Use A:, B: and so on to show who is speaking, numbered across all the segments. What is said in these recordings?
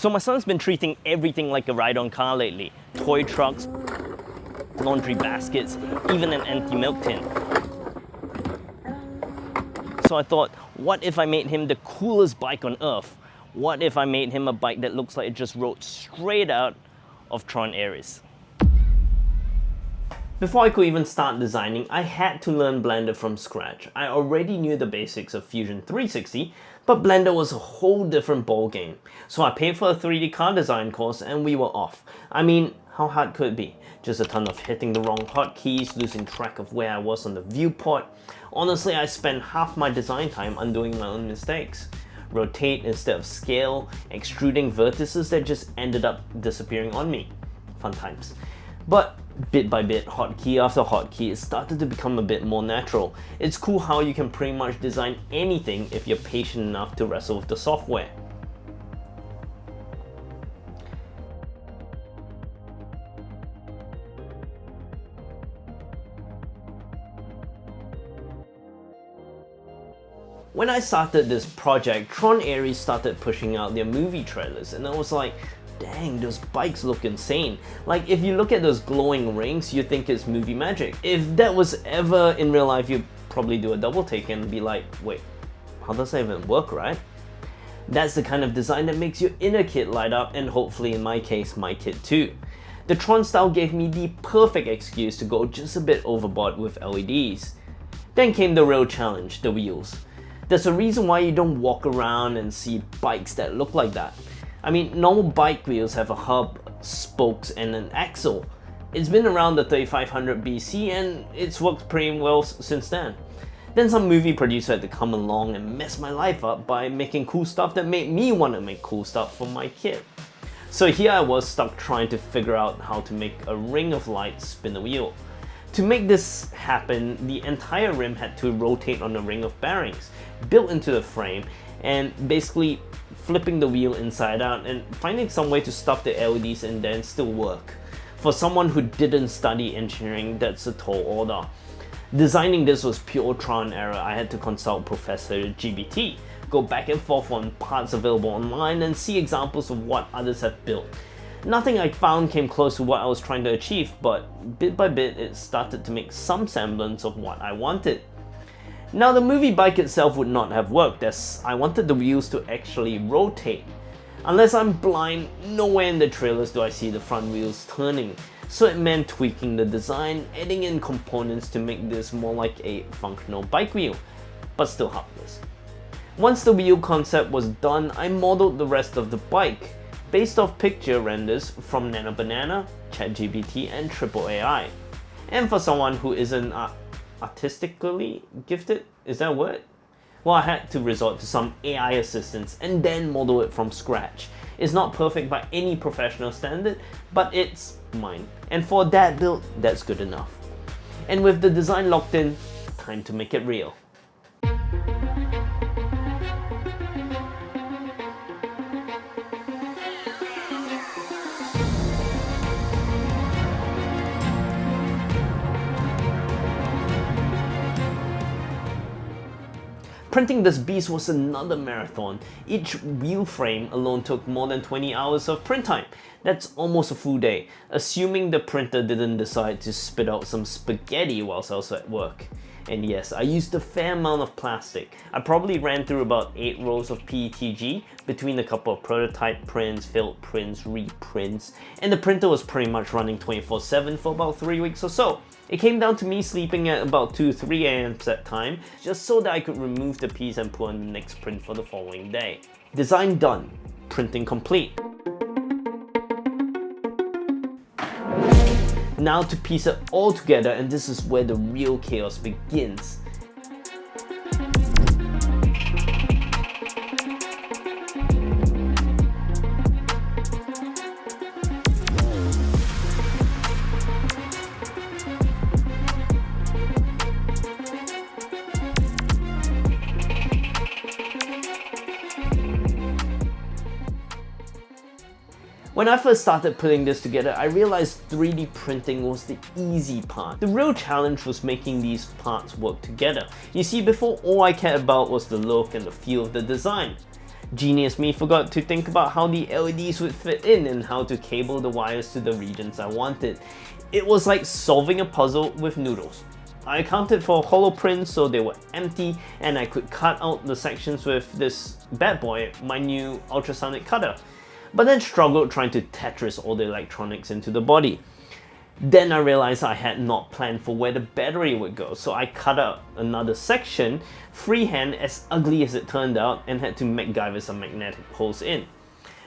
A: So my son's been treating everything like a ride-on car lately. Toy trucks, laundry baskets, even an empty milk tin. So I thought, what if I made him the coolest bike on earth? What if I made him a bike that looks like it just rode straight out of Tron Ares? Before I could even start designing, I had to learn Blender from scratch. I already knew the basics of Fusion 360, but Blender was a whole different ballgame. So I paid for a 3D car design course and we were off. I mean, how hard could it be? Just a ton of hitting the wrong hotkeys, losing track of where I was on the viewport. Honestly, I spent half my design time undoing my own mistakes. Rotate instead of scale, extruding vertices that just ended up disappearing on me. Fun times. But bit by bit, hotkey after hotkey, it started to become a bit more natural. It's cool how you can pretty much design anything if you're patient enough to wrestle with the software. When I started this project, Tron Ares started pushing out their movie trailers, and I was like, dang, those bikes look insane. Like, if you look at those glowing rings, you think it's movie magic. If that was ever in real life, you'd probably do a double take and be like, wait, how does that even work, right? That's the kind of design that makes your inner kid light up, and hopefully in my case, my kid too. The Tron style gave me the perfect excuse to go just a bit overboard with LEDs. Then came the real challenge, the wheels. There's a reason why you don't walk around and see bikes that look like that. I mean, normal bike wheels have a hub, spokes, and an axle. It's been around the 3500 BC and it's worked pretty well since then. Then some movie producer had to come along and mess my life up by making cool stuff that made me want to make cool stuff for my kid. So here I was stuck trying to figure out how to make a ring of light spin a wheel. To make this happen, the entire rim had to rotate on a ring of bearings built into the frame, and basically flipping the wheel inside out and finding some way to stuff the LEDs in there and still work. For someone who didn't study engineering, that's a tall order. Designing this was pure trial and error. I had to consult Professor GBT, go back and forth on parts available online and see examples of what others have built. Nothing I found came close to what I was trying to achieve, but bit by bit it started to make some semblance of what I wanted. Now the movie bike itself would not have worked, as I wanted the wheels to actually rotate. Unless I'm blind, nowhere in the trailers do I see the front wheels turning, so it meant tweaking the design, adding in components to make this more like a functional bike wheel, but still helpless. Once the wheel concept was done, I modeled the rest of the bike, based off picture renders from Nano Banana, ChatGPT, and Triple AI. And for someone who isn't artistically gifted, is that a word? Well, I had to resort to some AI assistance and then model it from scratch. It's not perfect by any professional standard, but it's mine. And for that build, that's good enough. And with the design locked in, time to make it real. Printing this beast was another marathon. Each wheel frame alone took more than 20 hours of print time. That's almost a full day, assuming the printer didn't decide to spit out some spaghetti whilst I was at work. And yes, I used a fair amount of plastic. I probably ran through about 8 rolls of PETG between a couple of prototype prints, failed prints, reprints, and the printer was pretty much running 24/7 for about 3 weeks or so. It came down to me sleeping at about 2-3 AM set time, just so that I could remove the piece and put on the next print for the following day. Design done, printing complete. Now to piece it all together, and this is where the real chaos begins. When I first started putting this together, I realized 3D printing was the easy part. The real challenge was making these parts work together. You see, before all I cared about was the look and the feel of the design. Genius me forgot to think about how the LEDs would fit in and how to cable the wires to the regions I wanted. It was like solving a puzzle with noodles. I accounted for hollow prints so they were empty, and I could cut out the sections with this bad boy, my new ultrasonic cutter, but then struggled trying to Tetris all the electronics into the body. Then I realized I had not planned for where the battery would go, so I cut out another section, freehand, as ugly as it turned out, and had to MacGyver some magnetic holes in.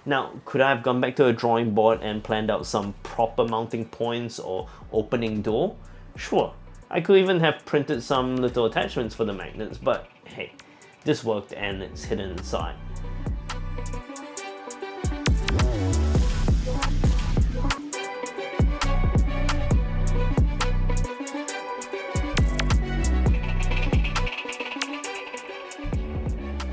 A: Now, could I have gone back to a drawing board and planned out some proper mounting points or opening door? Sure. I could even have printed some little attachments for the magnets, but hey, this worked and it's hidden inside.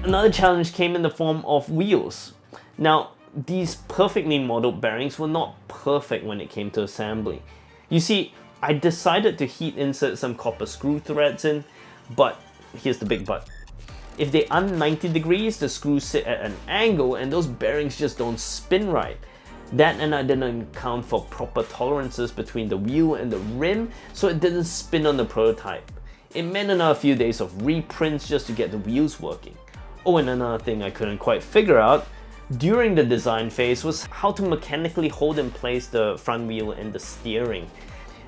A: Another challenge came in the form of wheels. Now, these perfectly modeled bearings were not perfect when it came to assembly. You see, I decided to heat insert some copper screw threads in, but here's the big but. If they aren't 90 degrees, the screws sit at an angle and those bearings just don't spin right. That, and I didn't account for proper tolerances between the wheel and the rim, so it didn't spin on the prototype. It meant another few days of reprints just to get the wheels working. Oh, and another thing I couldn't quite figure out during the design phase was how to mechanically hold in place the front wheel and the steering.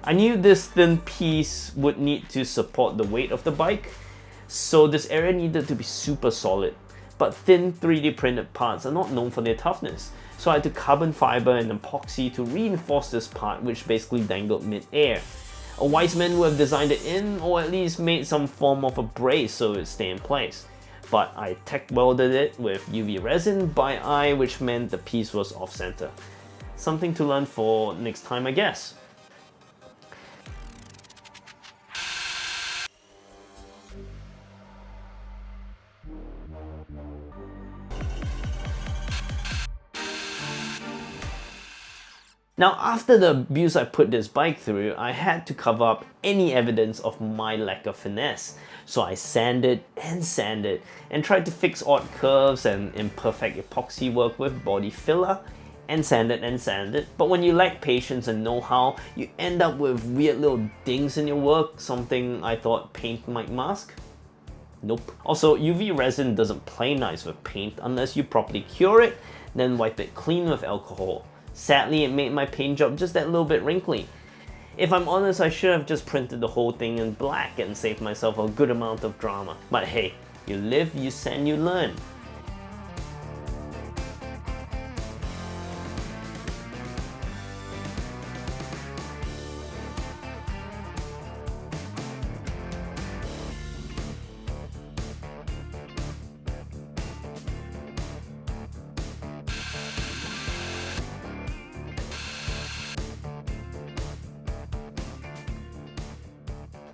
A: I knew this thin piece would need to support the weight of the bike, so this area needed to be super solid. But thin 3D printed parts are not known for their toughness, so I had to carbon fiber and epoxy to reinforce this part, which basically dangled mid-air. A wise man would have designed it in, or at least made some form of a brace so it would stay in place. But I tack welded it with UV resin by eye, which meant the piece was off center. Something to learn for next time, I guess. Now, after the abuse I put this bike through, I had to cover up any evidence of my lack of finesse. So I sanded and tried to fix odd curves and imperfect epoxy work with body filler, and sanded. But when you lack patience and know-how, you end up with weird little dings in your work, something I thought paint might mask. Nope. Also, UV resin doesn't play nice with paint unless you properly cure it, then wipe it clean with alcohol. Sadly, it made my paint job just that little bit wrinkly. If I'm honest, I should have just printed the whole thing in black and saved myself a good amount of drama. But hey, you live, you sand, you learn.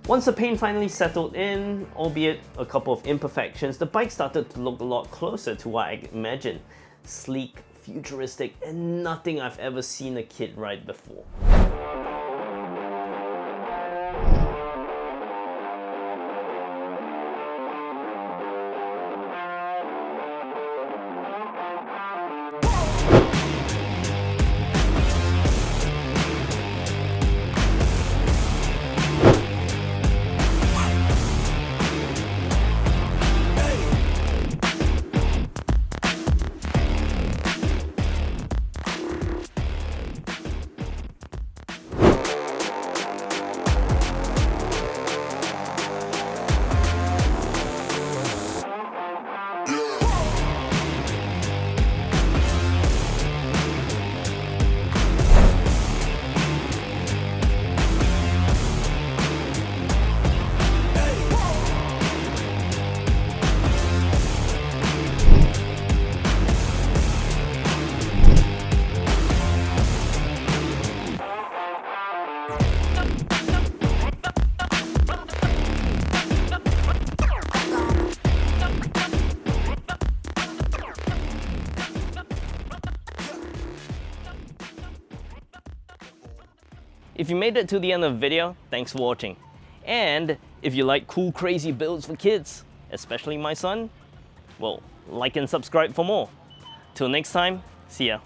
A: Once the paint finally settled in, albeit a couple of imperfections, the bike started to look a lot closer to what I imagined. Sleek, futuristic, and nothing I've ever seen a kid ride before. If you made it to the end of the video, thanks for watching. And if you like cool, crazy builds for kids, especially my son, well, like and subscribe for more. Till next time, see ya.